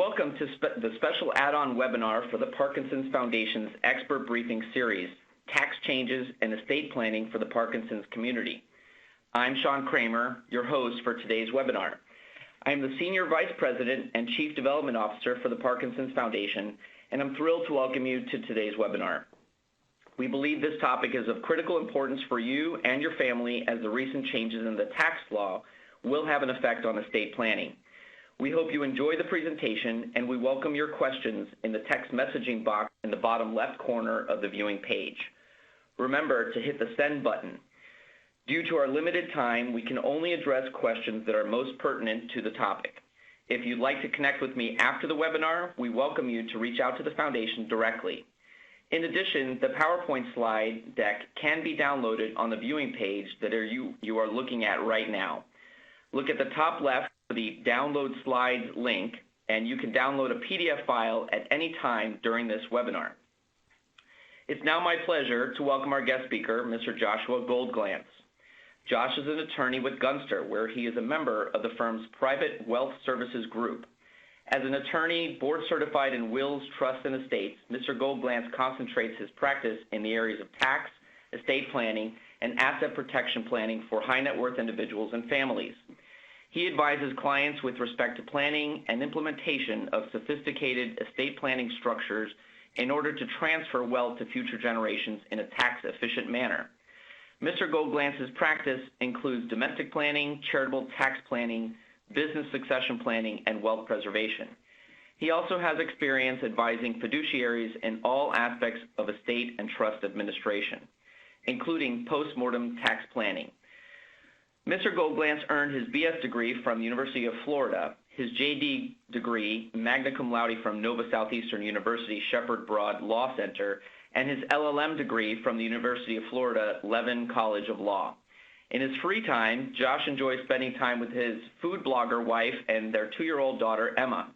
Welcome to the special add-on webinar for the Parkinson's Foundation's Expert Briefing Series, Tax Changes and Estate Planning for the Parkinson's Community. I'm Sean Kramer, your host for today's webinar. I am the Senior Vice President and Chief Development Officer for the Parkinson's Foundation, and I'm thrilled to welcome you to today's webinar. We believe this topic is of critical importance for you and your family, as the recent changes in the tax law will have an effect on estate planning. We hope you enjoy the presentation, and we welcome your questions in the text messaging box in the bottom left corner of the viewing page. Remember to hit the send button. Due to our limited time, we can only address questions that are most pertinent to the topic. If you'd like to connect with me after the webinar, we welcome you to reach out to the Foundation directly. In addition, the PowerPoint slide deck can be downloaded on the viewing page that you are looking at right now. Look at the top left for the Download Slides link, and you can download a PDF file at any time during this webinar. It's now my pleasure to welcome our guest speaker, Mr. Joshua Goldglantz. Josh is an attorney with Gunster, where he is a member of the firm's Private Wealth Services Group. As an attorney board certified in wills, trusts, and estates, Mr. Goldglantz concentrates his practice in the areas of tax, estate planning, and asset protection planning for high net worth individuals and families. He advises clients with respect to planning and implementation of sophisticated estate planning structures in order to transfer wealth to future generations in a tax-efficient manner. Mr. Goldglantz's practice includes domestic planning, charitable tax planning, business succession planning, and wealth preservation. He also has experience advising fiduciaries in all aspects of estate and trust administration, including post-mortem tax planning. Mr. Goldglantz earned his BS degree from the University of Florida, his JD degree, magna cum laude, from Nova Southeastern University Shepherd Broad Law Center, and his LLM degree from the University of Florida Levin College of Law. In his free time, Josh enjoys spending time with his food blogger wife and their 2-year-old daughter, Emma.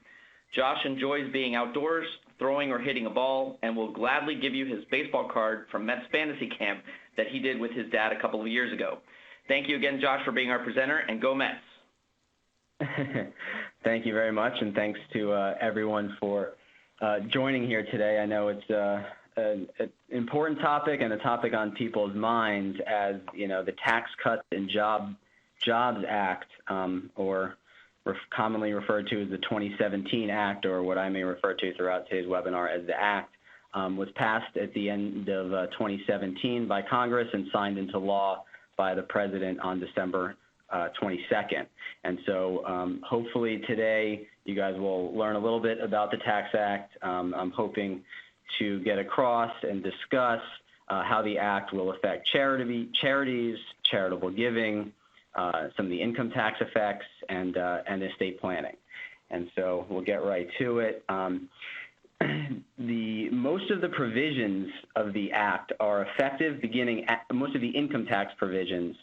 Josh enjoys being outdoors, throwing or hitting a ball, and will gladly give you his baseball card from Mets Fantasy Camp that he did with his dad a couple of years ago. Thank you again, Josh, for being our presenter, and go Mets. Thank you very much, and thanks to everyone for joining here today. I know it's an important topic and a topic on people's minds, as you know, the Tax Cuts and Jobs Act, or commonly referred to as the 2017 Act, or what I may refer to throughout today's webinar as the Act, was passed at the end of 2017 by Congress and signed into law by the President on December 22nd. And so hopefully today you guys will learn a little bit about the Tax Act. I'm hoping to get across and discuss how the Act will affect charities, charitable giving, some of the income tax effects, and estate planning. And so we'll get right to it. Most of the provisions of the Act are effective beginning at most of the income tax provisions,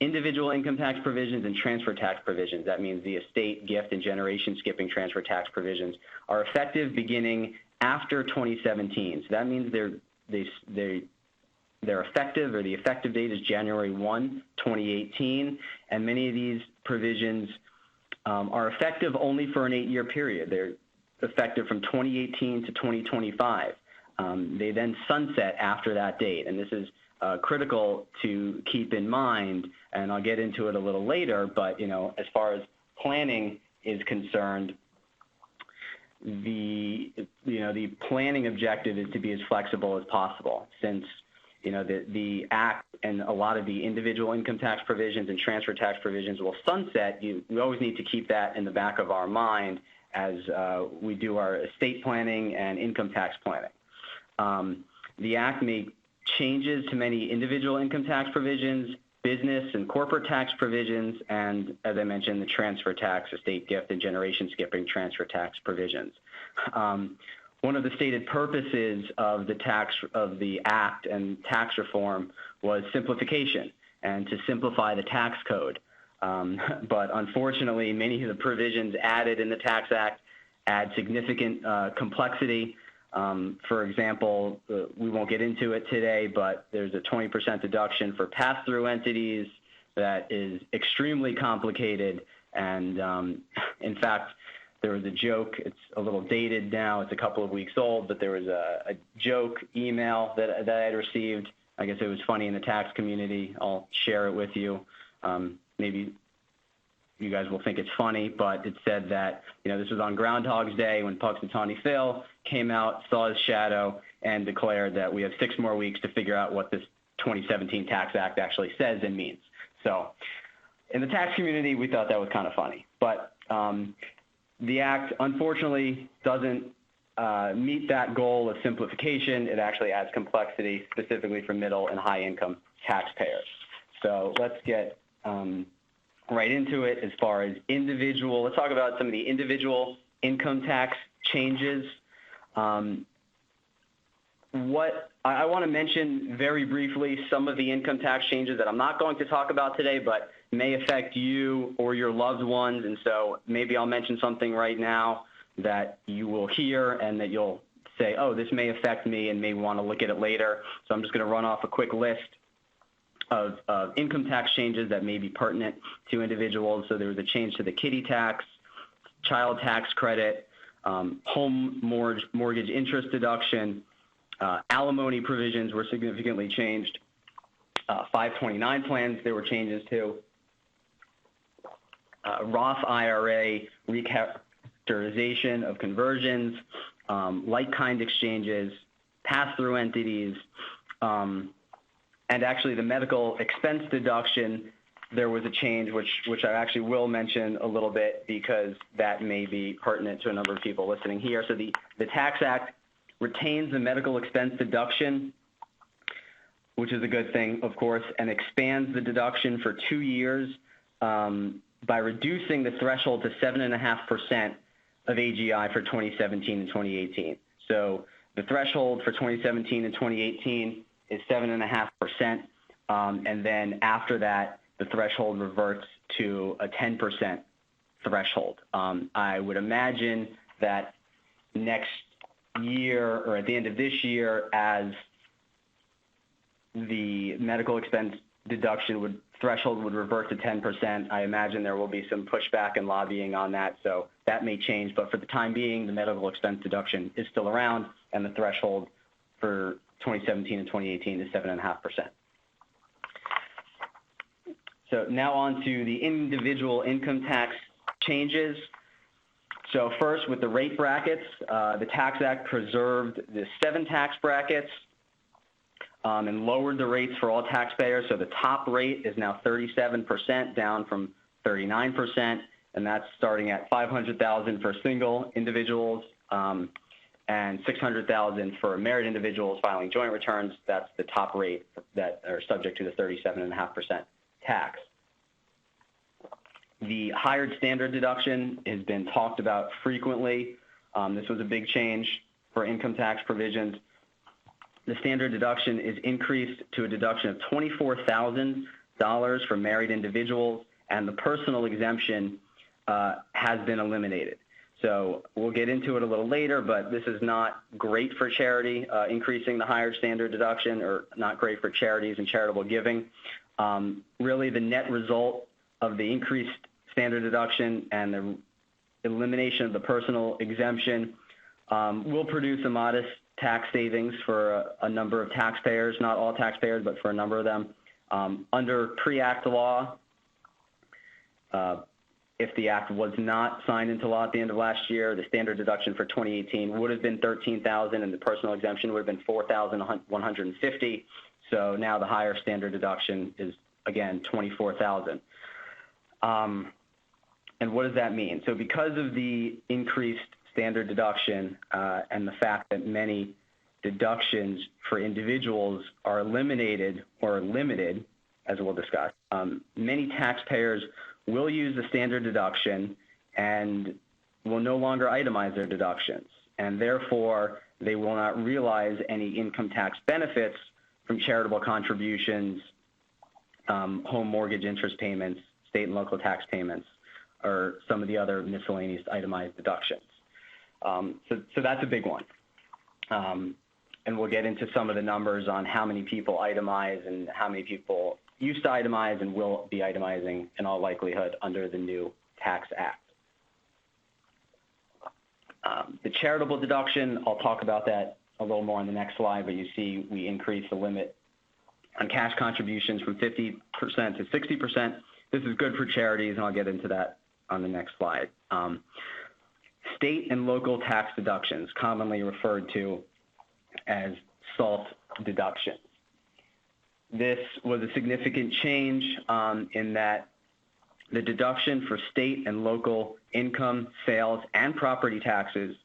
individual income tax provisions and transfer tax provisions. That means the estate, gift, and generation skipping transfer tax provisions are effective beginning after 2017. So that means they're effective, or the effective date is January 1, 2018, and many of these provisions are effective only for an 8-year period. They're effective from 2018 to 2025. They then sunset after that date, and this is critical to keep in mind, and I'll get into it a little later, but you know, as far as planning is concerned, the planning objective is to be as flexible as possible, since you know the Act and a lot of the individual income tax provisions and transfer tax provisions will sunset. We always need to keep that in the back of our mind as we do our estate planning and income tax planning. The Act made changes to many individual income tax provisions, business and corporate tax provisions, and, as I mentioned, the transfer tax, estate, gift, and generation skipping transfer tax provisions. One of the stated purposes of the Act and tax reform was simplification, and to simplify the tax code. But unfortunately, many of the provisions added in the Tax Act add significant complexity. For example, we won't get into it today, but there's a 20% deduction for pass-through entities that is extremely complicated, and in fact, there was a joke. It's a little dated now. It's a couple of weeks old, but there was a joke email that I had received. I guess it was funny in the tax community. I'll share it with you. Maybe you guys will think it's funny, but it said that, this was on Groundhog's Day when Punxsutawney Phil came out, saw his shadow, and declared that we have 6 more weeks to figure out what this 2017 Tax Act actually says and means. So in the tax community, we thought that was kind of funny. But the Act, unfortunately, doesn't meet that goal of simplification. It actually adds complexity, specifically for middle and high-income taxpayers. So let's get right into it as far as individual. Let's talk about some of the individual income tax changes. What I want to mention very briefly some of the income tax changes that I'm not going to talk about today, but may affect you or your loved ones. And so maybe I'll mention something right now that you will hear and that you'll say, oh, this may affect me, and may want to look at it later. So I'm just going to run off a quick list of income tax changes that may be pertinent to individuals. So there was a change to the kiddie tax, child tax credit, home mortgage interest deduction, alimony provisions were significantly changed. 529 plans, there were changes to. Roth IRA recharacterization of conversions, like-kind exchanges, pass-through entities, and actually the medical expense deduction, there was a change which I actually will mention a little bit because that may be pertinent to a number of people listening here. So the Tax Act retains the medical expense deduction, which is a good thing, of course, and expands the deduction for 2 years by reducing the threshold to 7.5% of AGI for 2017 and 2018. So the threshold for 2017 and 2018 is 7.5%, and then after that, the threshold reverts to a 10% threshold. I would imagine that next year or at the end of this year, as the medical expense deduction threshold would revert to 10%, I imagine there will be some pushback and lobbying on that, so that may change. But for the time being, the medical expense deduction is still around, and the threshold for 2017 and 2018 is 7.5%. So now on to the individual income tax changes. So first, with the rate brackets, the Tax Act preserved the 7 tax brackets and lowered the rates for all taxpayers. So the top rate is now 37%, down from 39%, and that's starting at $500,000 for single individuals and $600,000 for married individuals filing joint returns. That's the top rate that are subject to the 37.5% tax. The hired standard deduction has been talked about frequently. This was a big change for income tax provisions. The standard deduction is increased to a deduction of $24,000 for married individuals, and the personal exemption has been eliminated. So we'll get into it a little later, but this is not great for charity, increasing the higher standard deduction, or not great for charities and charitable giving. Really, the net result of the increased standard deduction and the elimination of the personal exemption will produce a modest tax savings for a number of taxpayers, not all taxpayers, but for a number of them. Under pre-act law, if the act was not signed into law at the end of last year, the standard deduction for 2018 would have been $13,000, and the personal exemption would have been $4,150. So now the higher standard deduction is, again, $24,000. And what does that mean? So because of the increased standard deduction and the fact that many deductions for individuals are eliminated or limited, as we'll discuss, many taxpayers will use the standard deduction and will no longer itemize their deductions, and therefore they will not realize any income tax benefits from charitable contributions, home mortgage interest payments, state and local tax payments, or some of the other miscellaneous itemized deductions. So that's a big one. And we'll get into some of the numbers on how many people itemize and how many people used to itemize and will be itemizing in all likelihood under the new Tax Act. The charitable deduction, I'll talk about that a little more on the next slide, but you see we increased the limit on cash contributions from 50% to 60%. This is good for charities, and I'll get into that on the next slide. State and local tax deductions, commonly referred to as SALT deductions. This was a significant change in that the deduction for state and local income, sales, and property taxes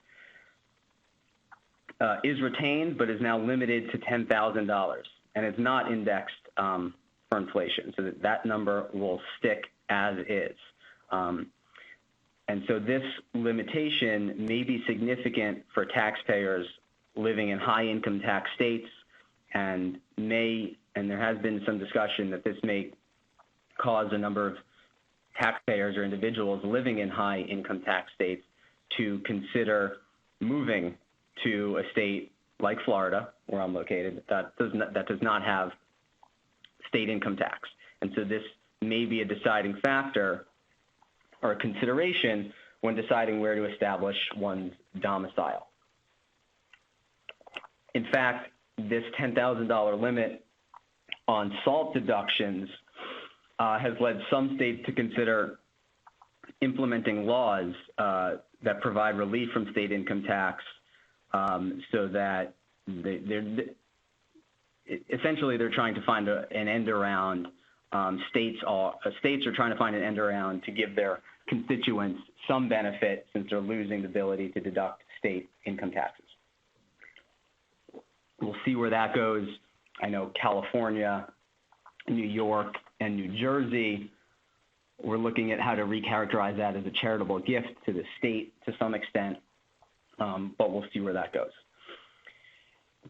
is retained, but is now limited to $10,000, and it's not indexed for inflation, so that number will stick as is. And so this limitation may be significant for taxpayers living in high income tax states, and there has been some discussion that this may cause a number of taxpayers or individuals living in high income tax states to consider moving to a state like Florida, where I'm located, that does not have state income tax. And so this may be a deciding factor or a consideration when deciding where to establish one's domicile. In fact, this $10,000 limit on SALT deductions has led some states to consider implementing laws that provide relief from state income tax, so that essentially they're trying to find an end around. States are trying to find an end around to give their constituents some benefit, since they're losing the ability to deduct state income taxes. We'll see where that goes. I know California, New York, and New Jersey, we're looking at how to recharacterize that as a charitable gift to the state to some extent, but we'll see where that goes.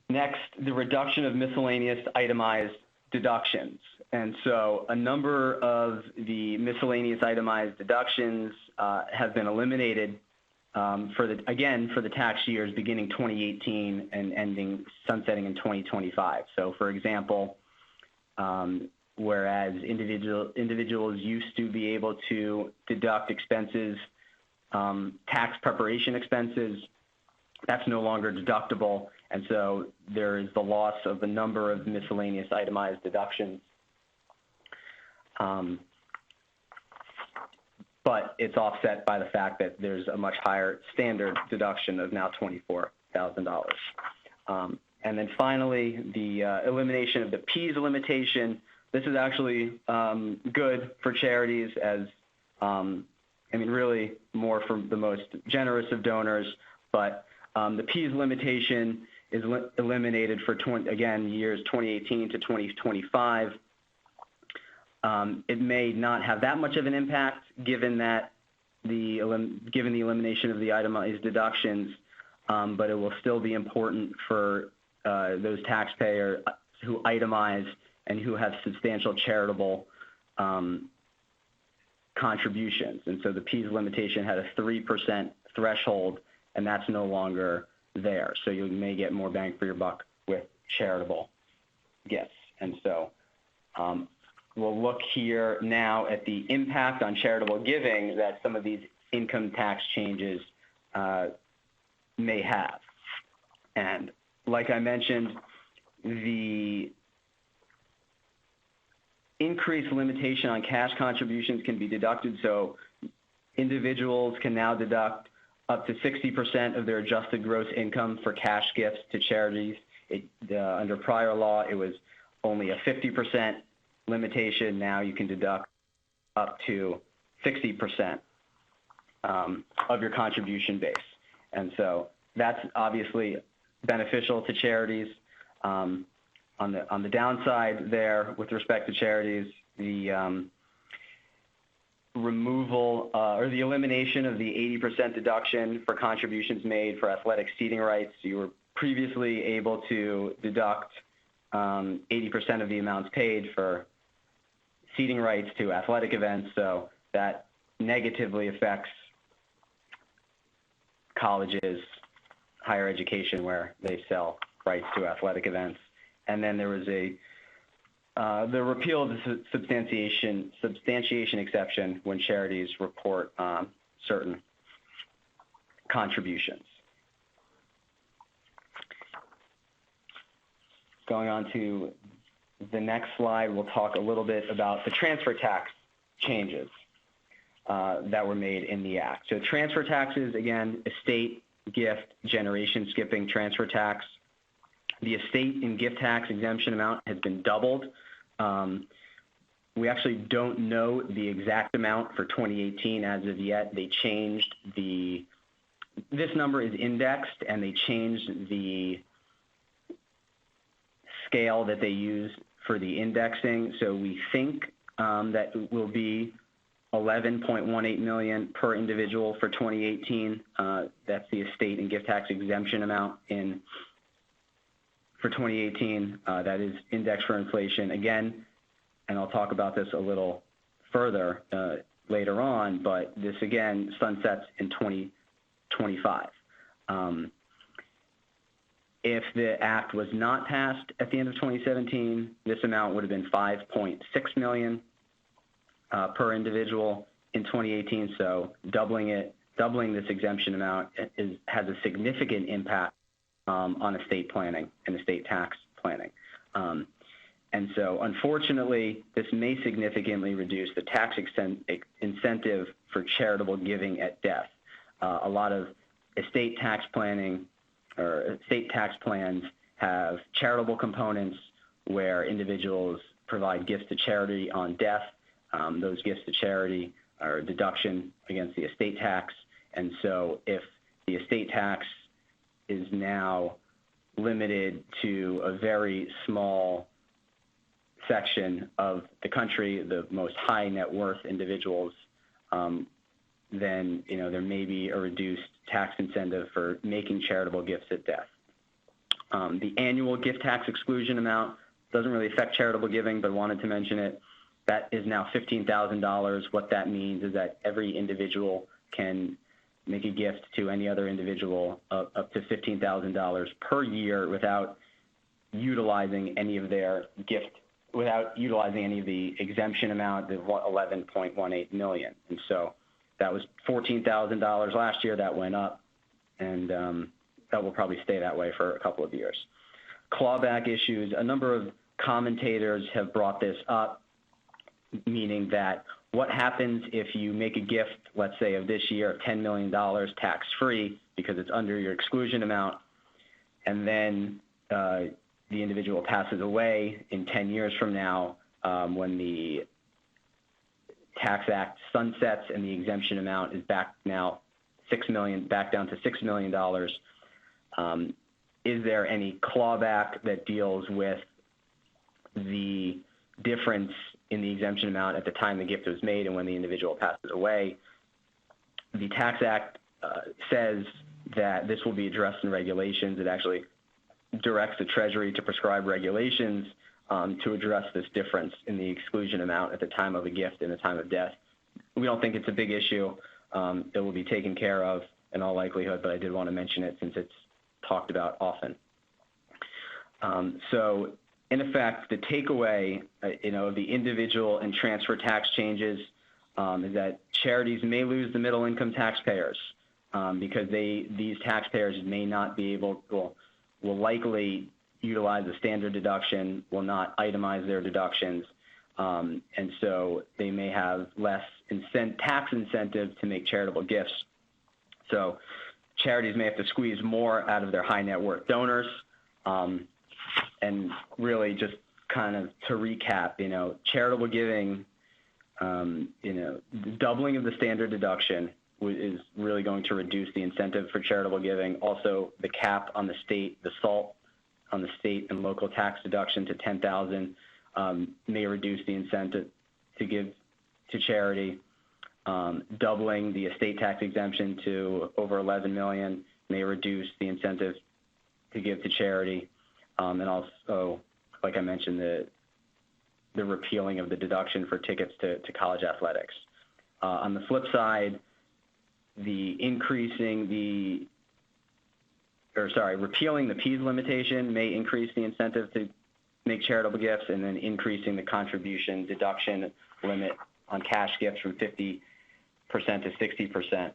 Next, the reduction of miscellaneous itemized deductions. And so a number of the miscellaneous itemized deductions have been eliminated for the tax years beginning 2018 and sunsetting in 2025. So for example, whereas individuals used to be able to deduct expenses, tax preparation expenses, that's no longer deductible. And so there is the loss of the number of miscellaneous itemized deductions. But it's offset by the fact that there's a much higher standard deduction of now $24,000. And then finally, the elimination of the P's limitation. This is actually good for charities, as really more for the most generous of donors, but the P's limitation is eliminated for, years 2018 to 2025. It may not have that much of an impact given the elimination of the itemized deductions, but it will still be important for those taxpayers who itemize and who have substantial charitable contributions. And so the P's limitation had a 3% threshold, and that's no longer there. So you may get more bang for your buck with charitable gifts. And so we'll look here now at the impact on charitable giving that some of these income tax changes may have. And like I mentioned, the increased limitation on cash contributions can be deducted. So individuals can now deduct up to 60% of their adjusted gross income for cash gifts to charities. Under prior law, it was only a 50% limitation. Now you can deduct up to 60% of your contribution base. And so that's obviously beneficial to charities. On the downside there, with respect to charities, the removal or the elimination of the 80% deduction for contributions made for athletic seating rights. You were previously able to deduct 80% of the amounts paid for seating rights to athletic events, so that negatively affects colleges, higher education, where they sell rights to athletic events. And then there was the repeal of the substantiation exception when charities report certain contributions. going on to the next slide, we'll talk a little bit about the transfer tax changes that were made in the Act. So transfer taxes, again, estate, gift, generation skipping transfer tax. The estate and gift tax exemption amount has been doubled. We actually don't know the exact amount for 2018 as of yet. They changed this number is indexed, and they changed the scale that they use for the indexing. So we think that it will be $11.18 million per individual for 2018. That's the estate and gift tax exemption amount for 2018. That is indexed for inflation. Again, and I'll talk about this a little further later on, but this again sunsets in 2025. If the Act was not passed at the end of 2017, this amount would have been $5.6 million per individual in 2018. So doubling this exemption amount has a significant impact on estate planning and estate tax planning. And so, unfortunately, this may significantly reduce the tax incentive for charitable giving at death. A lot of estate tax planning or estate tax plans have charitable components where individuals provide gifts to charity on death. Those gifts to charity are a deduction against the estate tax. And so if the estate tax is now limited to a very small section of the country, the most high net worth individuals, then there may be a reduced tax incentive for making charitable gifts at death. The annual gift tax exclusion amount doesn't really affect charitable giving, but wanted to mention it. That is now $15,000. What that means is that every individual can make a gift to any other individual up to $15,000 per year without utilizing any of their without utilizing any of the exemption amount, the $11.18 million. And so that was $14,000 last year. That went up, and that will probably stay that way for a couple of years. Clawback issues. A number of commentators have brought this up, meaning that what happens if you make a gift, let's say of this year, of $10 million tax-free because it's under your exclusion amount, and then the individual passes away in 10 years from now when the Tax Act sunsets and the exemption amount is back down to $6 million. Is there any clawback that deals with the difference in the exemption amount at the time the gift was made and when the individual passes away? The Tax Act says that this will be addressed in regulations. It actually directs the Treasury to prescribe regulations to address this difference in the exclusion amount at the time of a gift and the time of death. We don't think it's a big issue. It will be taken care of in all likelihood, but I did want to mention it since it's talked about often. So in effect, the takeaway of the individual and transfer tax changes is that charities may lose the middle income taxpayers because these taxpayers may not be able, will likely utilize a standard deduction, will not itemize their deductions, and so they may have less tax incentive to make charitable gifts. So charities may have to squeeze more out of their high net worth donors. And really just kind of to recap, charitable giving, the doubling of the standard deduction is really going to reduce the incentive for charitable giving. Also, the cap on the state, the SALT on the state and local tax deduction to $10,000 may reduce the incentive to give to charity. Doubling the estate tax exemption to over $11 million may reduce the incentive to give to charity. And also, like I mentioned, the repealing of the deduction for tickets to college athletics. On the flip side, repealing the PEAS limitation may increase the incentive to make charitable gifts, and then increasing the contribution deduction limit on cash gifts from 50% to 60%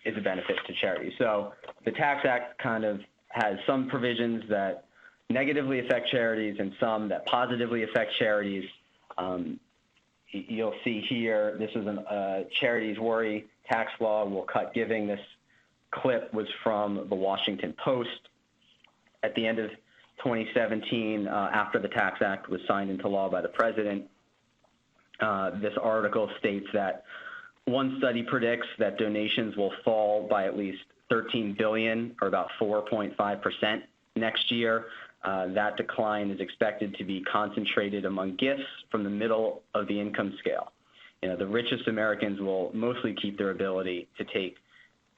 is a benefit to charity. So the Tax Act kind of has some provisions that negatively affect charities and some that positively affect charities. You'll see here, this is a charities worry tax law will cut giving. This clip was from the Washington Post at the end of 2017 after the Tax Act was signed into law by the president. This article states that one study predicts that donations will fall by at least $13 billion, or about 4.5% next year. That decline is expected to be concentrated among gifts from the middle of the income scale. You know, the richest Americans will mostly keep their ability to take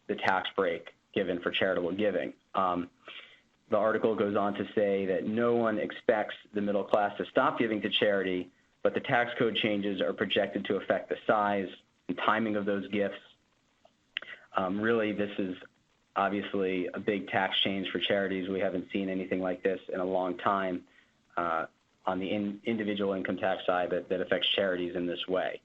the tax break given for charitable giving. The article goes on to say that no one expects the middle class to stop giving to charity, but the tax code changes are projected to affect the size and timing of those gifts. Really, this is obviously a big tax change for charities. We haven't seen anything like this in a long time on the individual income tax side that affects charities in this way.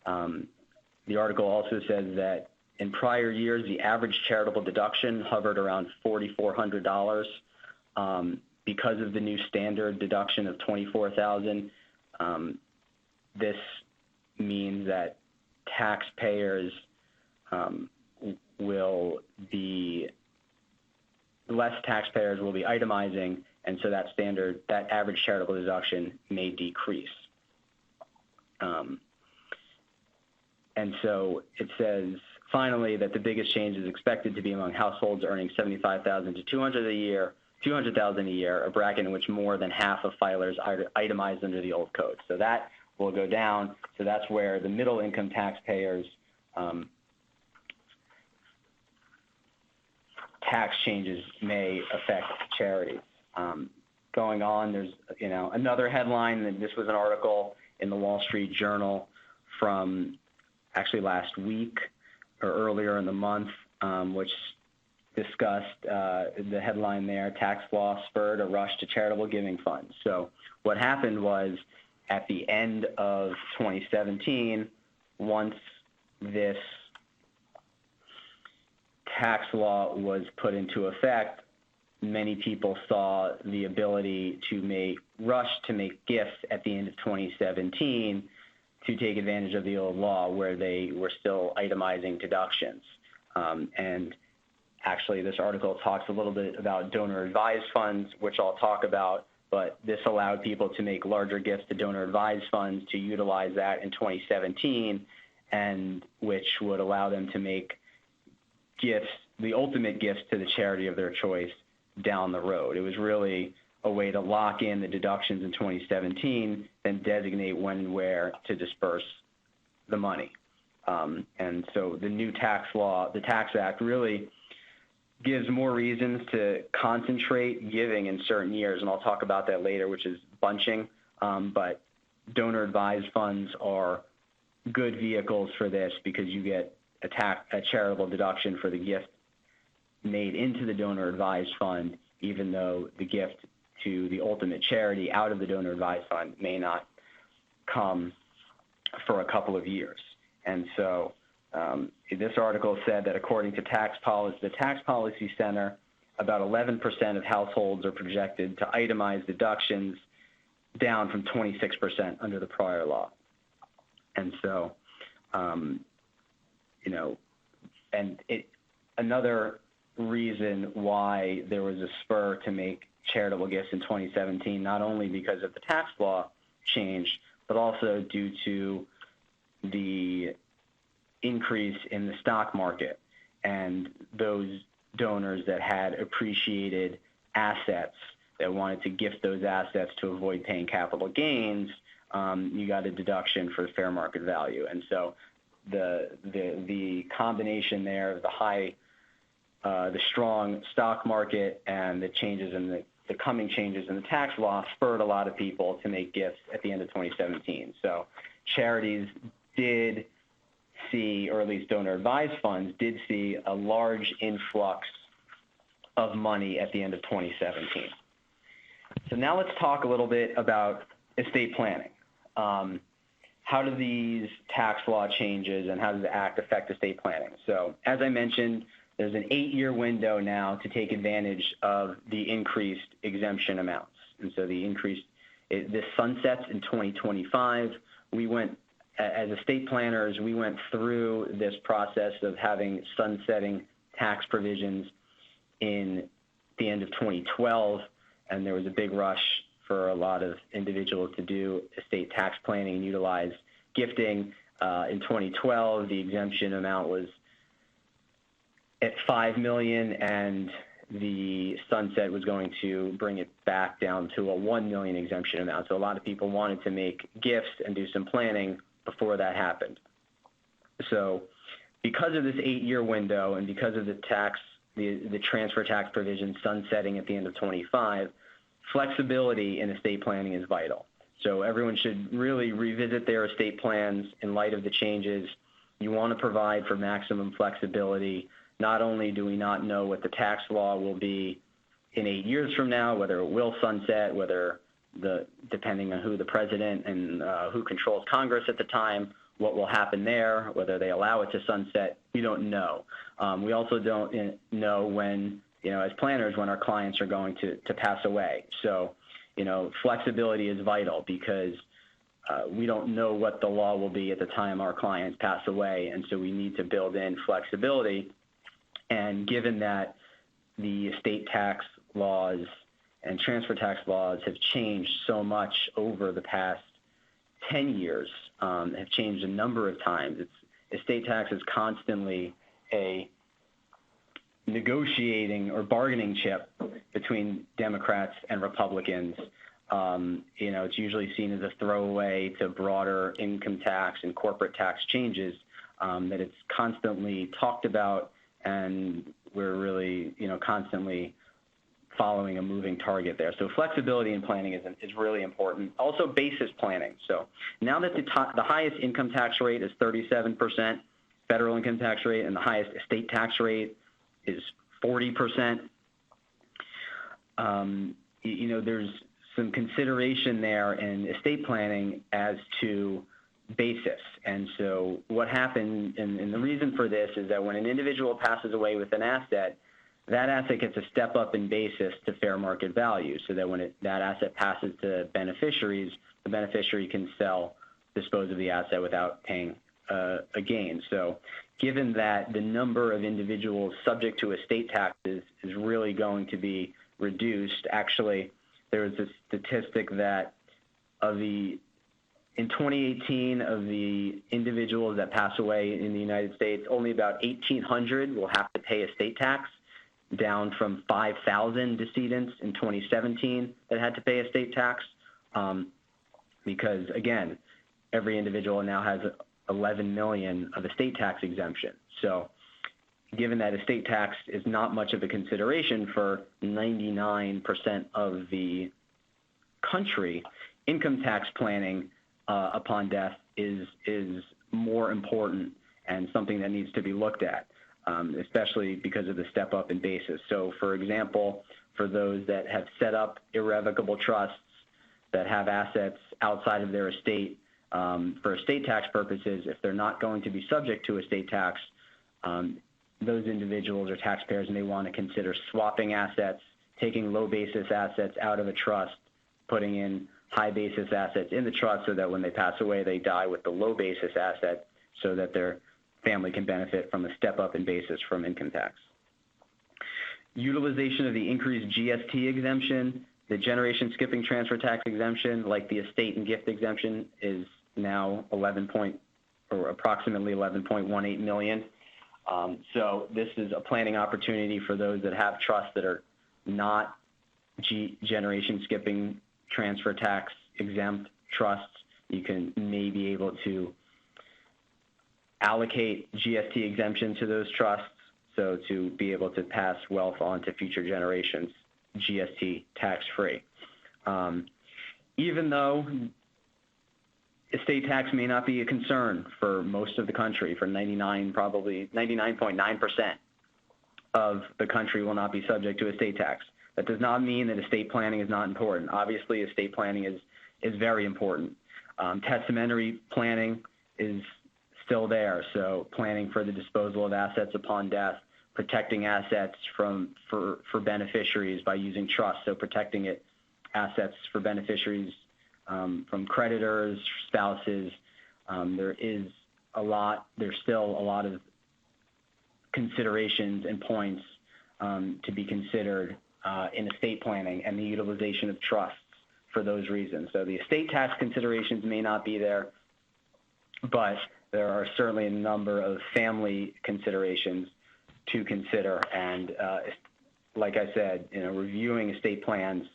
The article also says that in prior years, the average charitable deduction hovered around $4,400. Because of the new standard deduction of $24,000, this means that taxpayers less taxpayers will be itemizing, and so that average charitable deduction may decrease. And so it says, finally, that the biggest change is expected to be among households earning $75,000 to $200,000 a year, a bracket in which more than half of filers are itemized under the old code. So that will go down. So that's where the middle income taxpayers tax changes may affect charities. Going on, there's another headline, and this was an article in the Wall Street Journal from actually last week or earlier in the month, which discussed the headline there, tax law spurred a rush to charitable giving funds. So what happened was at the end of 2017, once this tax law was put into effect, many people saw the ability to rush to make gifts at the end of 2017 to take advantage of the old law where they were still itemizing deductions. And actually, this article talks a little bit about donor-advised funds, which I'll talk about, but this allowed people to make larger gifts to donor-advised funds to utilize that in 2017, and which would allow them to make gifts, the ultimate gifts to the charity of their choice down the road. It was really a way to lock in the deductions in 2017, then designate when and where to disperse the money. And so the new tax law, the Tax Act, really gives more reasons to concentrate giving in certain years, and I'll talk about that later, which is bunching. But donor-advised funds are good vehicles for this because you get a charitable deduction for the gift made into the donor-advised fund, even though the gift to the ultimate charity out of the donor-advised fund may not come for a couple of years. And so this article said that according to the Tax Policy Center, about 11% of households are projected to itemize deductions, down from 26% under the prior law. And so, another reason why there was a spur to make charitable gifts in 2017, not only because of the tax law change, but also due to the increase in the stock market and those donors that had appreciated assets that wanted to gift those assets to avoid paying capital gains, you got a deduction for fair market value. And so the combination there of the strong stock market and the changes in the coming changes in the tax law spurred a lot of people to make gifts at the end of 2017. So charities did see, or at least donor-advised funds did see, a large influx of money at the end of 2017. So now let's talk a little bit about estate planning. How do these tax law changes and how does the Act affect estate planning? So as I mentioned, there's an 8-year window now to take advantage of the increased exemption amounts. And so this sunsets in 2025. We went, as estate planners, we went through this process of having sunsetting tax provisions in the end of 2012, and there was a big rush for a lot of individuals to do estate tax planning and utilize gifting. In 2012, the exemption amount was at $5 million, and the sunset was going to bring it back down to a $1 million exemption amount. So a lot of people wanted to make gifts and do some planning before that happened. So because of this 8-year window and because of the transfer tax provision sunsetting at the end of 25, flexibility in estate planning is vital. So everyone should really revisit their estate plans in light of the changes. You want to provide for maximum flexibility. Not only do we not know what the tax law will be in 8 years from now, whether it will sunset, depending on who the president and who controls Congress at the time, what will happen there, whether they allow it to sunset, we don't know. We also don't know when, as planners, when our clients are going to pass away. So, flexibility is vital because we don't know what the law will be at the time our clients pass away, and so we need to build in flexibility. And given that the estate tax laws and transfer tax laws have changed so much over the past 10 years, have changed a number of times, estate tax is constantly a negotiating or bargaining chip between Democrats and Republicans. It's usually seen as a throwaway to broader income tax and corporate tax changes, that it's constantly talked about, and we're really, constantly following a moving target there. So flexibility in planning is really important. Also basis planning. So now that the highest income tax rate is 37%, federal income tax rate, and the highest estate tax rate is 40%, there's some consideration there in estate planning as to basis. And so what happened, and the reason for this is that when an individual passes away with an asset, that asset gets a step up in basis to fair market value, so that when that asset passes to beneficiaries, the beneficiary can dispose of the asset without paying a gain. So given that the number of individuals subject to estate taxes is really going to be reduced, actually, there was a statistic that in 2018, of the individuals that pass away in the United States, only about 1,800 will have to pay estate tax, down from 5,000 decedents in 2017 that had to pay estate tax, because, again, every individual now has 11 million of estate tax exemption. So given that estate tax is not much of a consideration for 99% of the country, income tax planning upon death is more important and something that needs to be looked at, especially because of the step up in basis. So, for example, for those that have set up irrevocable trusts that have assets outside of their estate for estate tax purposes, if they're not going to be subject to estate tax, those individuals are taxpayers and they want to consider swapping assets, taking low basis assets out of a trust, putting in high basis assets in the trust so that when they pass away, they die with the low basis asset so that their family can benefit from a step up in basis from income tax. Utilization of the increased GST exemption, the generation skipping transfer tax exemption, like the estate and gift exemption, is now approximately 11.18 million. So this is a planning opportunity for those that have trusts that are not generation skipping transfer tax exempt trusts. You can maybe able to allocate GST exemption to those trusts, so to be able to pass wealth on to future generations, GST tax-free. Even though estate tax may not be a concern for most of the country, for 99.9% of the country will not be subject to estate tax. That does not mean that estate planning is not important. Obviously, estate planning is very important. Testamentary planning is still there, so planning for the disposal of assets upon death, protecting assets for beneficiaries by using trust, so protecting assets for beneficiaries from creditors, spouses. There's still a lot of considerations and points to be considered in estate planning and the utilization of trusts for those reasons. So the estate tax considerations may not be there, but there are certainly a number of family considerations to consider. And like I said, reviewing estate plans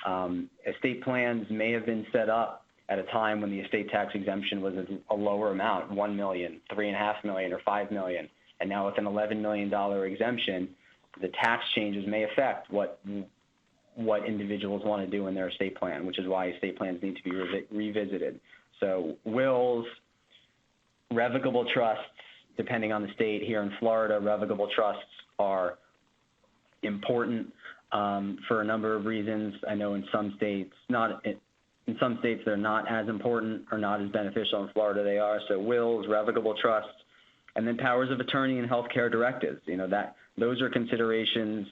may have been set up at a time when the estate tax exemption was a lower amount, $1 million, $3.5 million, or $5 million. And now with an $11 million exemption, the tax changes may affect what individuals want to do in their estate plan, which is why estate plans need to be revisited. So wills, revocable trusts, depending on the state. Here in Florida, revocable trusts are important for a number of reasons. I know in some states, they're not as important or not as beneficial. In Florida, they are. So wills, revocable trusts, and then powers of attorney and healthcare directives. Those are considerations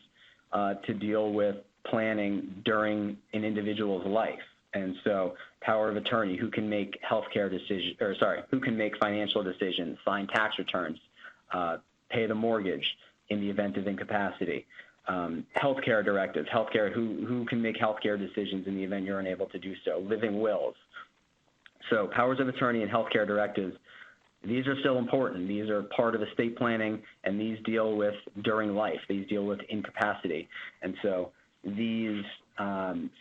to deal with planning during an individual's life. And so power of attorney, who can make who can make financial decisions, sign tax returns, pay the mortgage in the event of incapacity. Healthcare directives, who can make healthcare decisions in the event you're unable to do so, living wills. So powers of attorney and healthcare directives, these are still important. These are part of estate planning, and these deal with during life. These deal with incapacity. And so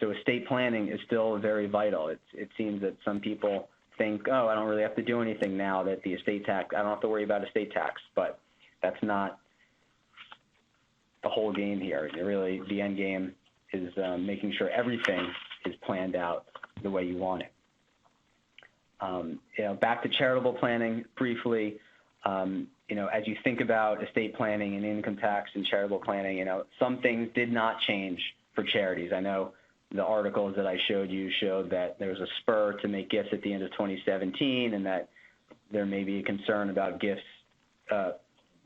so estate planning is still very vital. It seems that some people think, oh, I don't really have to do anything now that the estate tax, I don't have to worry about estate tax, but that's not the whole game here. Really, the end game is making sure everything is planned out the way you want it. Back to charitable planning briefly. As you think about estate planning and income tax and charitable planning, some things did not change for charities. I know the articles that I showed you showed that there was a spur to make gifts at the end of 2017, and that there may be a concern about gifts,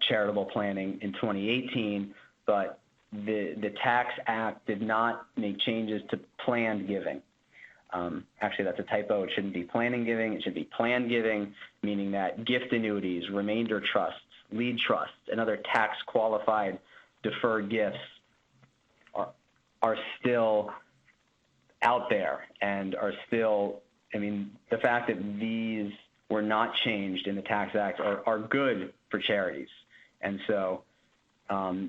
charitable planning in 2018, but the Tax Act did not make changes to planned giving. Actually, that's a typo. It shouldn't be planning giving. It should be planned giving, meaning that gift annuities, remainder trusts, lead trusts, and other tax-qualified deferred gifts are still out there and are still, the fact that these were not changed in the Tax Act are good for charities. And so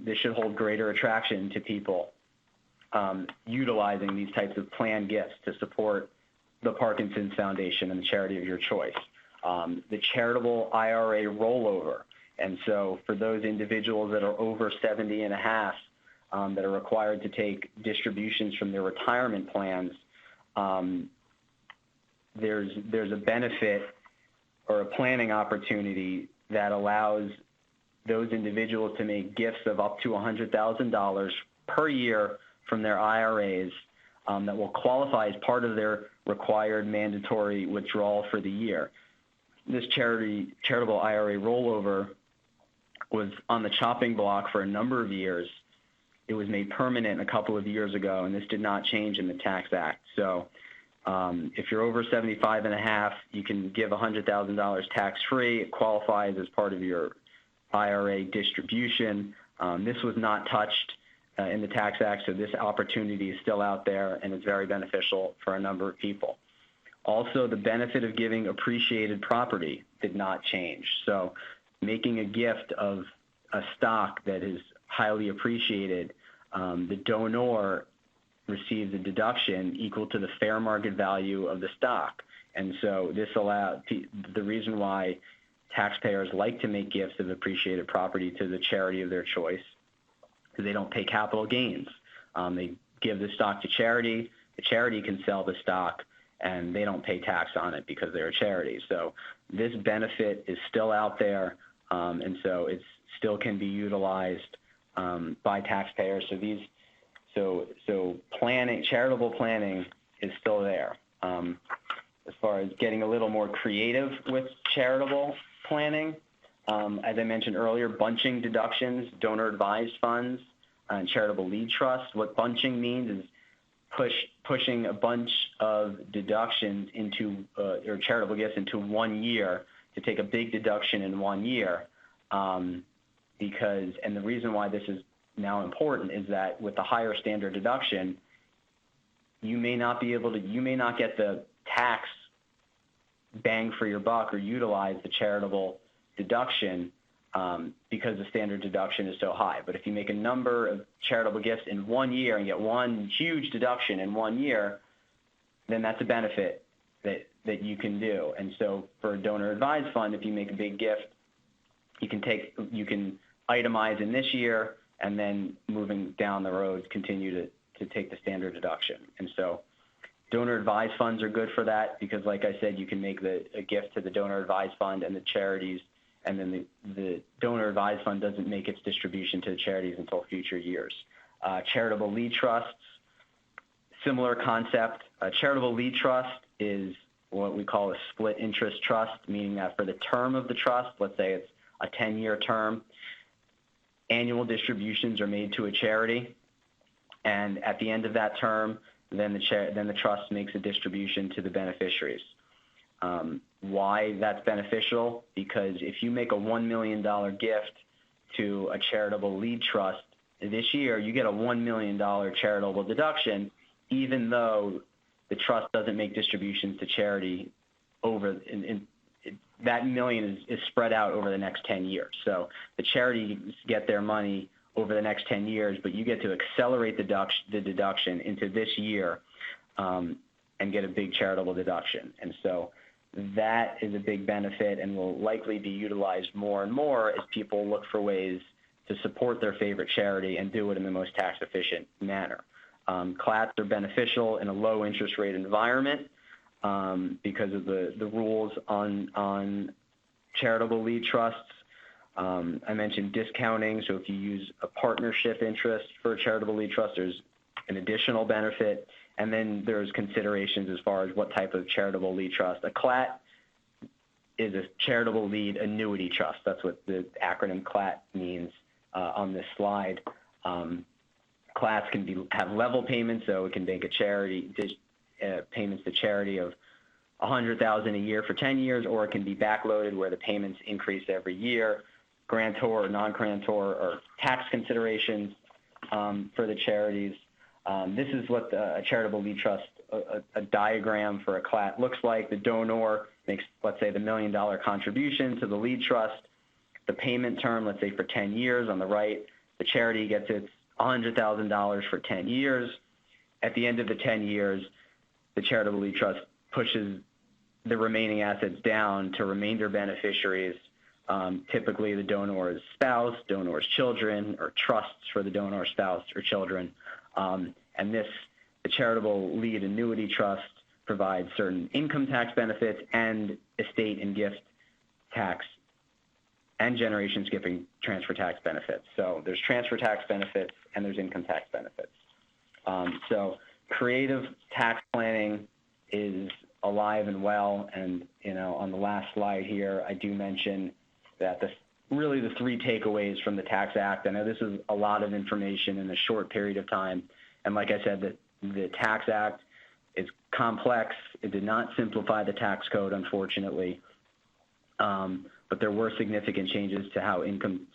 this should hold greater attraction to people utilizing these types of planned gifts to support the Parkinson Foundation and the charity of your choice. The charitable IRA rollover. And so for those individuals that are over 70 and a half that are required to take distributions from their retirement plans, there's a benefit or a planning opportunity that allows those individuals to make gifts of up to $100,000 per year from their IRAs that will qualify as part of their required mandatory withdrawal for the year. This charitable IRA rollover was on the chopping block for a number of years. It was made permanent a couple of years ago, and this did not change in the Tax Act. So if you're over 75 and a half, you can give $100,000 tax-free. It qualifies as part of your IRA distribution. This was not touched in the Tax Act, so this opportunity is still out there, and it's very beneficial for a number of people. Also, the benefit of giving appreciated property did not change. So making a gift of a stock that is highly appreciated, the donor receives a deduction equal to the fair market value of the stock. And so this allowed the reason why taxpayers like to make gifts of appreciated property to the charity of their choice, because they don't pay capital gains. They give the stock to charity. The charity can sell the stock, and they don't pay tax on it because they're a charity. So this benefit is still out there, and so it still can be utilized by taxpayers. So charitable planning is still there. As far as getting a little more creative with charitable planning, as I mentioned earlier, bunching deductions, donor-advised funds, and charitable lead trust. What bunching means is pushing a bunch of deductions into, or charitable gifts into 1 year to take a big deduction in 1 year. And the reason why this is now important is that with the higher standard deduction, you may not get the tax bang for your buck or utilize the charitable deduction because the standard deduction is so high. But if you make a number of charitable gifts in 1 year and get one huge deduction in 1 year, then that's a benefit that you can do. And so for a donor advised fund, if you make a big gift, you can itemize in this year and then moving down the road continue to take the standard deduction. And so donor advised funds are good for that because, like I said, you can make a gift to the donor advised fund and the charities, and then the donor advised fund doesn't make its distribution to the charities until future years. Charitable lead trusts, similar concept. A charitable lead trust is what we call a split interest trust, meaning that for the term of the trust, let's say it's a 10-year term, annual distributions are made to a charity, and at the end of that term, then the trust makes a distribution to the beneficiaries. Why that's beneficial? Because if you make a $1 million gift to a charitable lead trust this year, you get a $1 million charitable deduction, even though the trust doesn't make distributions to charity that million is spread out over the next 10 years. So the charities get their money over the next 10 years, but you get to accelerate the deduction into this year and get a big charitable deduction. And so that is a big benefit and will likely be utilized more and more as people look for ways to support their favorite charity and do it in the most tax-efficient manner. CLATs are beneficial in a low interest rate environment because of the rules on charitable lead trusts. I mentioned discounting, so if you use a partnership interest for a charitable lead trust, there's an additional benefit. And then there's considerations as far as what type of charitable lead trust. A CLAT is a charitable lead annuity trust. That's what the acronym CLAT means on this slide. CLATs can have level payments, so it can make a charity payments to charity of $100,000 a year for 10 years, or it can be backloaded where the payments increase every year. Grantor or non-grantor or tax considerations for the charities. This is what a charitable lead trust, a diagram for a CLAT looks like. The donor makes, let's say, the $1 million contribution to the lead trust. The payment term, let's say for 10 years on the right, the charity gets its $100,000 for 10 years. At the end of the 10 years, the charitable lead trust pushes the remaining assets down to remainder beneficiaries, typically the donor's spouse, donor's children, or trusts for the donor's spouse or children. And the charitable lead annuity trust provides certain income tax benefits and estate and gift tax and generation skipping transfer tax benefits. So there's transfer tax benefits and there's income tax benefits. So creative tax planning is alive and well. And, on the last slide here, I do mention that really the three takeaways from the Tax Act. I know this is a lot of information in a short period of time. And like I said, the Tax Act is complex. It did not simplify the tax code, unfortunately. But there were significant changes to how income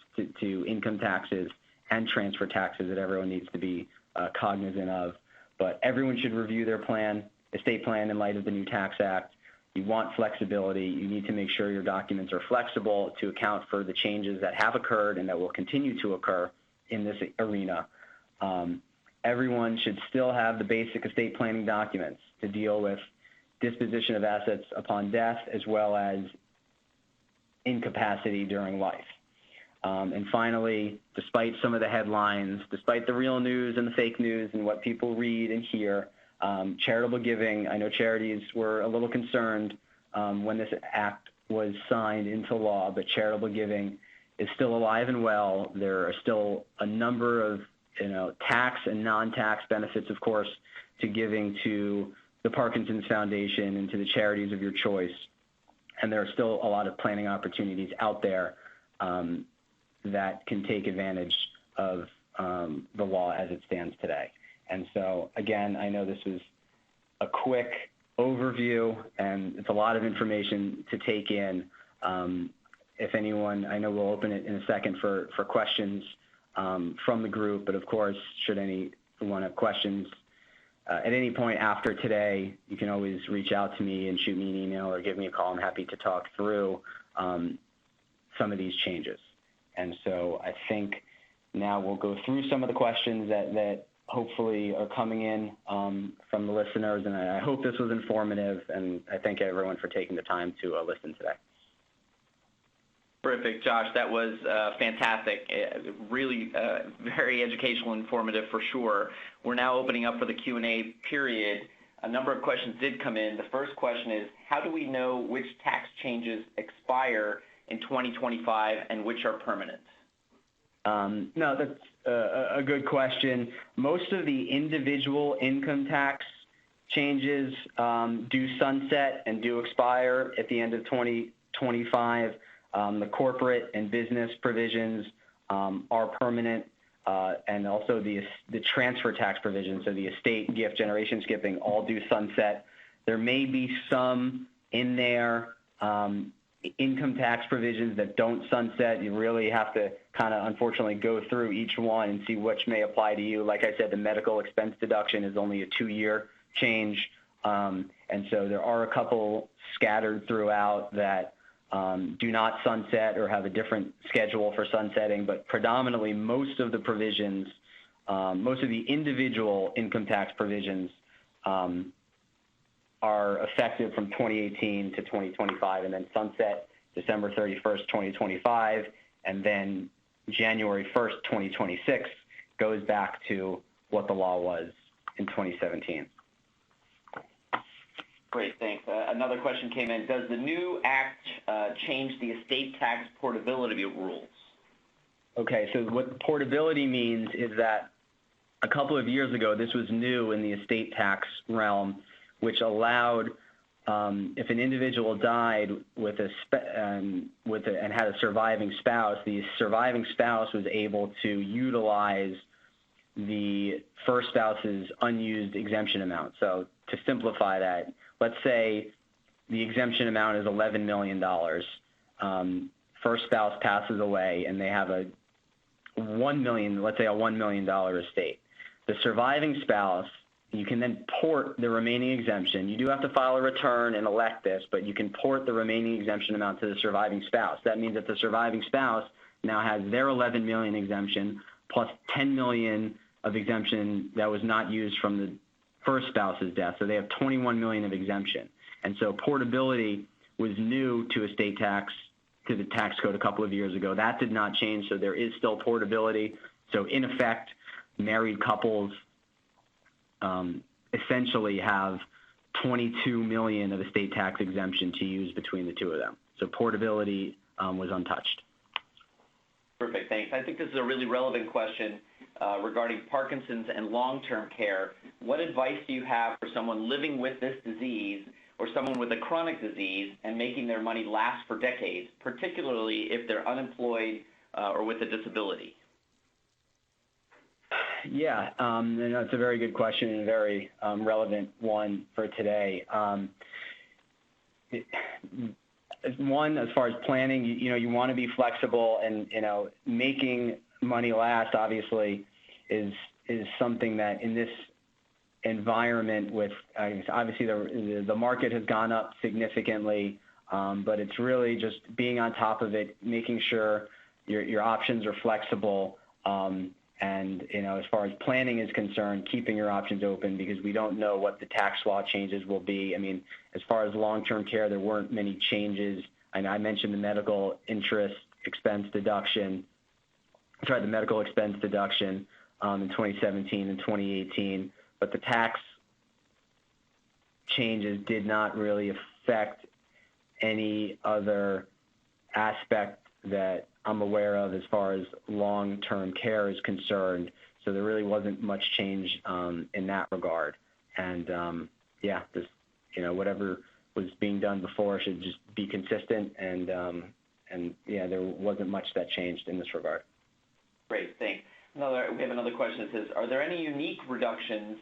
taxes and transfer taxes that everyone needs to be cognizant of. But everyone should review their estate plan in light of the new Tax Act. You want flexibility. You need to make sure your documents are flexible to account for the changes that have occurred and that will continue to occur in this arena. Everyone should still have the basic estate planning documents to deal with disposition of assets upon death as well as incapacity during life. And finally, despite some of the headlines, despite the real news and the fake news and what people read and hear, charitable giving, I know charities were a little concerned when this act was signed into law, but charitable giving is still alive and well. There are still a number of tax and non-tax benefits, of course, to giving to the Parkinson's Foundation and to the charities of your choice. And there are still a lot of planning opportunities out there that can take advantage of the law as it stands today. And so, again, I know this was a quick overview, and it's a lot of information to take in. If anyone, I know we'll open it in a second for questions from the group, but of course, should anyone have questions at any point after today, you can always reach out to me and shoot me an email or give me a call. I'm happy to talk through some of these changes. And so I think now we'll go through some of the questions that hopefully are coming in from the listeners, and I hope this was informative, and I thank everyone for taking the time to listen today. Terrific, Josh. That was fantastic. Really very educational and informative for sure. We're now opening up for the Q&A period. A number of questions did come in. The first question is, how do we know which tax changes expire in 2025 and which are permanent? No, that's a good question. Most of the individual income tax changes do sunset and do expire at the end of 2025. The corporate and business provisions are permanent, and also the transfer tax provisions, so the estate, gift, generation skipping, all do sunset. There may be some in there income tax provisions that don't sunset. You really have to kind of unfortunately go through each one and see which may apply to you. Like I said, the medical expense deduction is only a 2-year change, and so there are a couple scattered throughout that do not sunset or have a different schedule for sunsetting, but predominantly most of the provisions, most of the individual income tax provisions are effective from 2018 to 2025 and then sunset December 31st, 2025, and then January 1st, 2026 goes back to what the law was in 2017. Great, thanks. Another question came in. Does the new act change the estate tax portability rules? Okay, so what portability means is that a couple of years ago, this was new in the estate tax realm, which allowed, if an individual died with and had a surviving spouse, the surviving spouse was able to utilize the first spouse's unused exemption amount. So to simplify that, let's say the exemption amount is $11 million. First spouse passes away and they have a $1 million estate. The surviving spouse, you can then port the remaining exemption. You do have to file a return and elect this, but you can port the remaining exemption amount to the surviving spouse. That means that the surviving spouse now has their $11 million exemption plus $10 million of exemption that was not used from the first spouse's death. So they have $21 million of exemption. And so portability was new to estate tax, to the tax code a couple of years ago. That did not change, so there is still portability. So in effect, married couples essentially have $22 million of estate tax exemption to use between the two of them. So portability was untouched. Perfect, thanks. I think this is a really relevant question regarding Parkinson's and long-term care. What advice do you have for someone living with this disease or someone with a chronic disease and making their money last for decades, particularly if they're unemployed or with a disability? Yeah, it's a very good question and a very relevant one for today. One, as far as planning, you want to be flexible, and making money last obviously is something that in this environment with obviously the market has gone up significantly, but it's really just being on top of it, making sure your options are flexible. And, as far as planning is concerned, keeping your options open because we don't know what the tax law changes will be. I mean, as far as long-term care, there weren't many changes. I mentioned the medical expense deduction in 2017 and 2018, but the tax changes did not really affect any other aspect that I'm aware of as far as long-term care is concerned. So there really wasn't much change in that regard. And whatever was being done before should just be consistent and and yeah, there wasn't much that changed in this regard. Great, thanks. We have another question that says, are there any unique reductions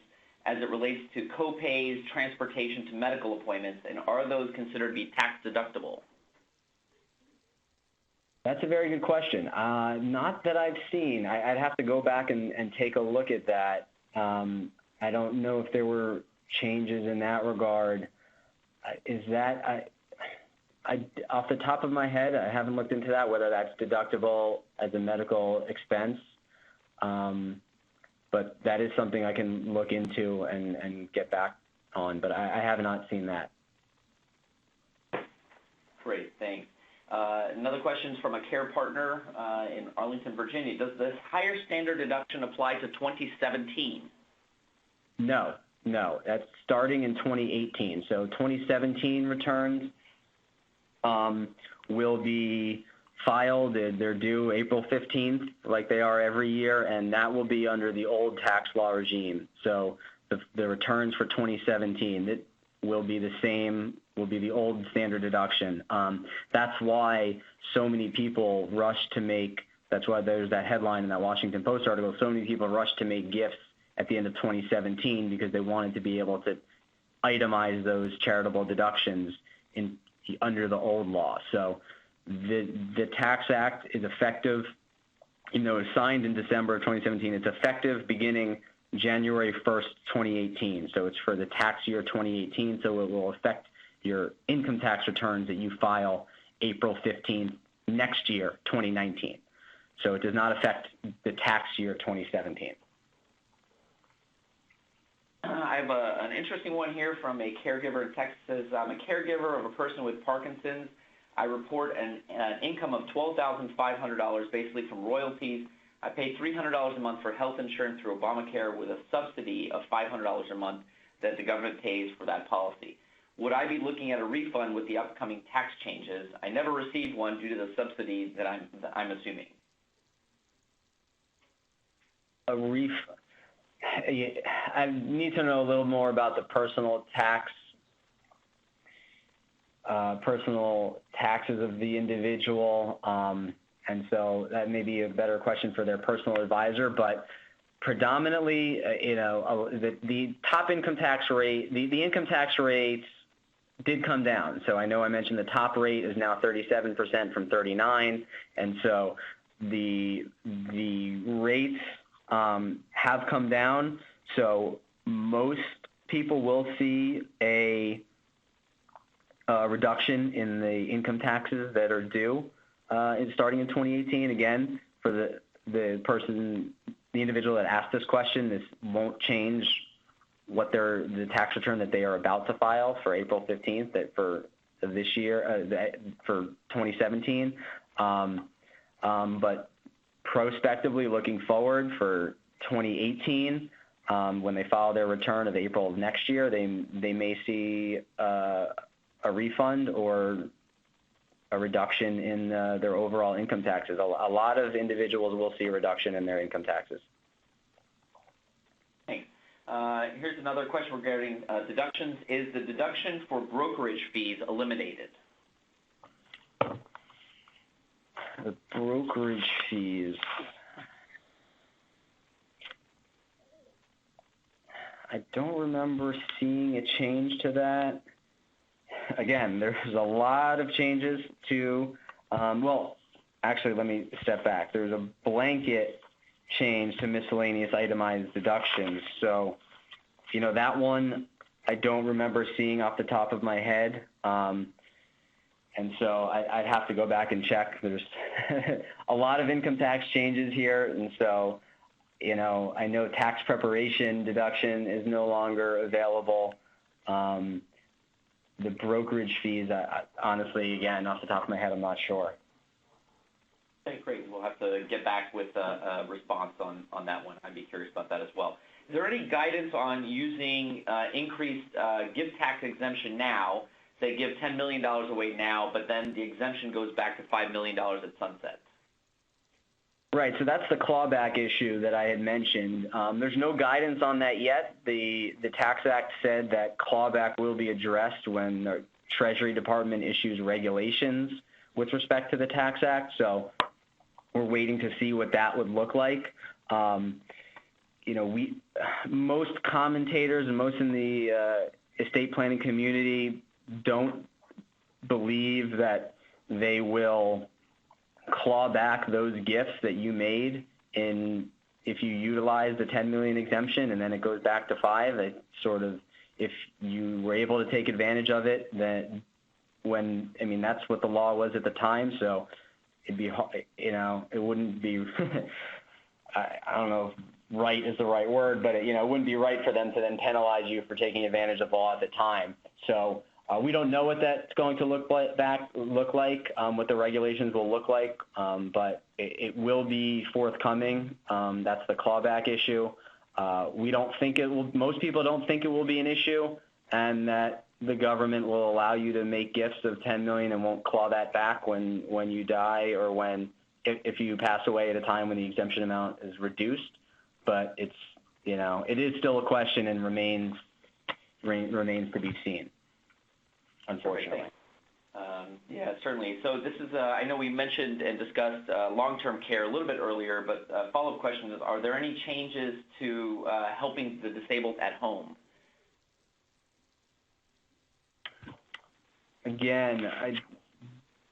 as it relates to co-pays, transportation to medical appointments, and are those considered to be tax deductible? That's a very good question. Not that I've seen. I'd have to go back and take a look at that. I don't know if there were changes in that regard. Off the top of my head, I haven't looked into that, whether that's deductible as a medical expense. But that is something I can look into and get back on, but I have not seen that. Great, thanks. Another question is from a care partner in Arlington, Virginia. Does this higher standard deduction apply to 2017? No, that's starting in 2018. So 2017 returns will be filed. They're due April 15th, like they are every year, and that will be under the old tax law regime. So the returns for 2017, it will be the same, will be the old standard deduction. That's why so many people rush to make, that's why there's that headline in that Washington Post article, so many people rush to make gifts at the end of 2017 because they wanted to be able to itemize those charitable deductions under the old law. So the Tax Act is effective, even though it was signed in December of 2017, it's effective beginning January 1st, 2018. So it's for the tax year 2018, so it will affect your income tax returns that you file April 15th next year, 2019. So it does not affect the tax year 2017. I have an interesting one here from a caregiver in Texas. It says, I'm a caregiver of a person with Parkinson's. I report an income of $12,500 basically from royalties. I pay $300 a month for health insurance through Obamacare with a subsidy of $500 a month that the government pays for that policy. Would I be looking at a refund with the upcoming tax changes? I never received one due to the subsidy that I'm assuming. A refund? I need to know a little more about the personal taxes of the individual, and so that may be a better question for their personal advisor. But predominantly, the top income tax rate, the income tax rates did come down. So I know I mentioned the top rate is now 37% from 39%, and so the rates have come down. So most people will see a reduction in the income taxes that are due starting in 2018. Again, for the individual that asked this question, this won't change what the tax return that they are about to file for April 15th for this year, for 2017. But prospectively looking forward for 2018, when they file their return of April of next year, they may see a refund or a reduction in their overall income taxes. A lot of individuals will see a reduction in their income taxes. Thanks. Here's another question regarding deductions. Is the deduction for brokerage fees eliminated? The brokerage fees. I don't remember seeing a change to that. Again, there's a lot of changes to, well, actually, let me step back. There's a blanket change to miscellaneous itemized deductions. So, that one I don't remember seeing off the top of my head. And so I'd have to go back and check. There's a lot of income tax changes here, and so, I know tax preparation deduction is no longer available. The brokerage fees, honestly, again, off the top of my head, I'm not sure. Okay, great. We'll have to get back with a response on that one. I'd be curious about that as well. Is there any guidance on using increased gift tax exemption now? They give $10 million away now, but then the exemption goes back to $5 million at sunset. Right, so that's the clawback issue that I had mentioned. There's no guidance on that yet. The Tax Act said that clawback will be addressed when the Treasury Department issues regulations, with respect to the Tax Act. So we're waiting to see what that would look like. Most commentators and most in the estate planning community don't believe that they will claw back those gifts that you made if you utilize the $10 million exemption and then it goes back to 5. It sort of, if you were able to take advantage of it, then that's what the law was at the time. So it'd be, it wouldn't be, I don't know if right is the right word, but it wouldn't be right for them to then penalize you for taking advantage of the law at the time. So we don't know what that's going to look like, what the regulations will look like, but it will be forthcoming. That's the clawback issue. We don't think it will. Most people don't think it will be an issue, and that the government will allow you to make gifts of $10 million and won't claw that back when you die or if you pass away at a time when the exemption amount is reduced. But it is still a question and remains to be seen, unfortunately. Yeah, certainly. So this is, I know we mentioned and discussed long-term care a little bit earlier, but follow-up question is, are there any changes to helping the disabled at home? Again, I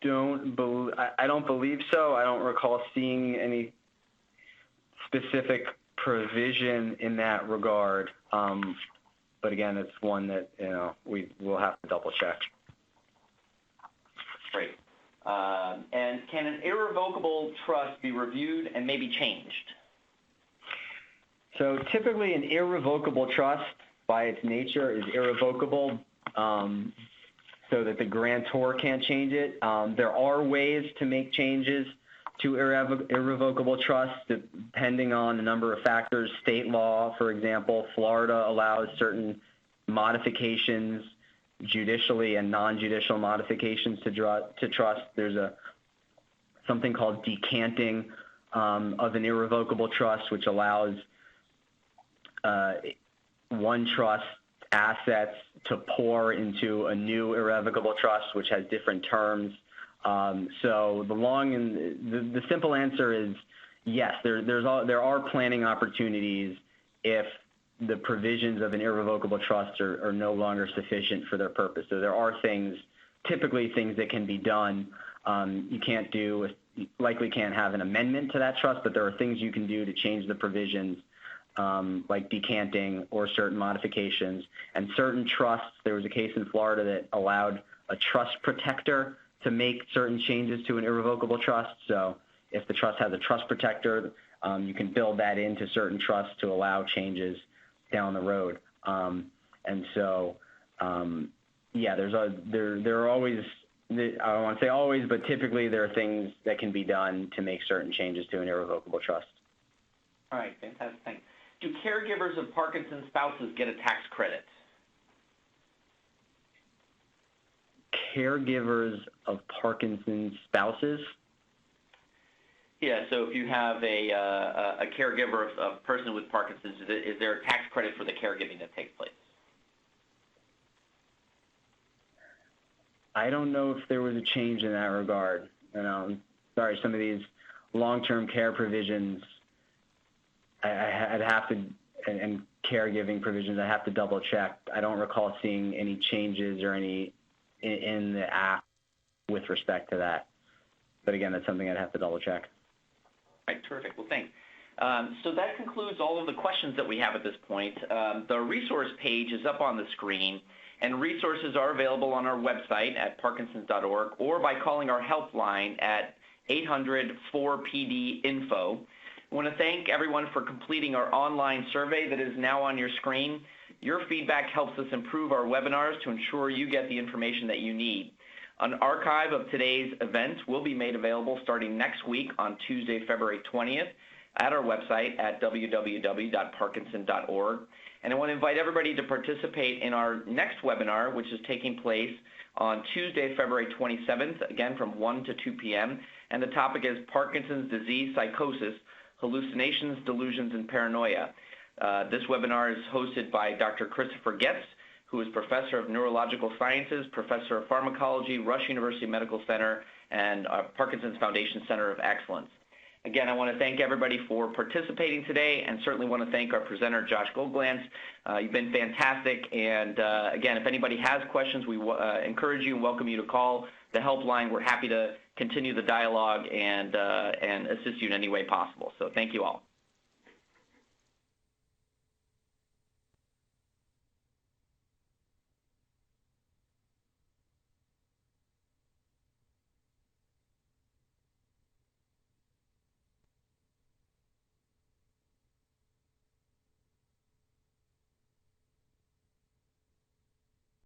don't believe so. I don't recall seeing any specific provision in that regard. But again, it's one that we will have to double check. Great. And can an irrevocable trust be reviewed and maybe changed? So typically, an irrevocable trust, by its nature, is irrevocable, so that the grantor can't change it. There are ways to make changes to irrevocable trusts depending on a number of factors. State law, for example, Florida allows certain modifications, judicially and non-judicial modifications to trust. There's something called decanting of an irrevocable trust, which allows one trust assets to pour into a new irrevocable trust, which has different terms. So the simple answer is yes. There are planning opportunities if the provisions of an irrevocable trust are no longer sufficient for their purpose. So there are typically things that can be done. You likely can't have an amendment to that trust, but there are things you can do to change the provisions, like decanting or certain modifications. And certain trusts, there was a case in Florida that allowed a trust protector to make certain changes to an irrevocable trust. So if the trust has a trust protector, you can build that into certain trusts to allow changes down the road. And so, yeah, there are always, I don't want to say always, but typically there are things that can be done to make certain changes to an irrevocable trust. All right, fantastic. Do caregivers of Parkinson's spouses get a tax credit? Caregivers of Parkinson's spouses? Yeah, so if you have a caregiver of a person with Parkinson's, is there a tax credit for the caregiving that takes place? I don't know if there was a change in that regard. Sorry, some of these long-term care provisions, I'd have to, and caregiving provisions, I have to double check. I don't recall seeing any changes or any in the act with respect to that. But again, that's something I'd have to double check. All right, terrific. Well, thanks. So that concludes all of the questions that we have at this point. The resource page is up on the screen, and resources are available on our website at parkinsons.org or by calling our helpline at 800-4PD-INFO. I want to thank everyone for completing our online survey that is now on your screen. Your feedback helps us improve our webinars to ensure you get the information that you need. An archive of today's event will be made available starting next week on Tuesday, February 20th at our website at www.parkinson.org. And I want to invite everybody to participate in our next webinar, which is taking place on Tuesday, February 27th, again from 1 to 2 p.m. And the topic is Parkinson's disease psychosis, hallucinations, delusions, and paranoia. This webinar is hosted by Dr. Christopher Getz, who is Professor of Neurological Sciences, Professor of Pharmacology, Rush University Medical Center, and our Parkinson's Foundation Center of Excellence. Again, I want to thank everybody for participating today, and certainly want to thank our presenter, Josh Goldglantz. You've been fantastic, and again, if anybody has questions, we encourage you and welcome you to call the helpline. We're happy to continue the dialogue and assist you in any way possible. So thank you all.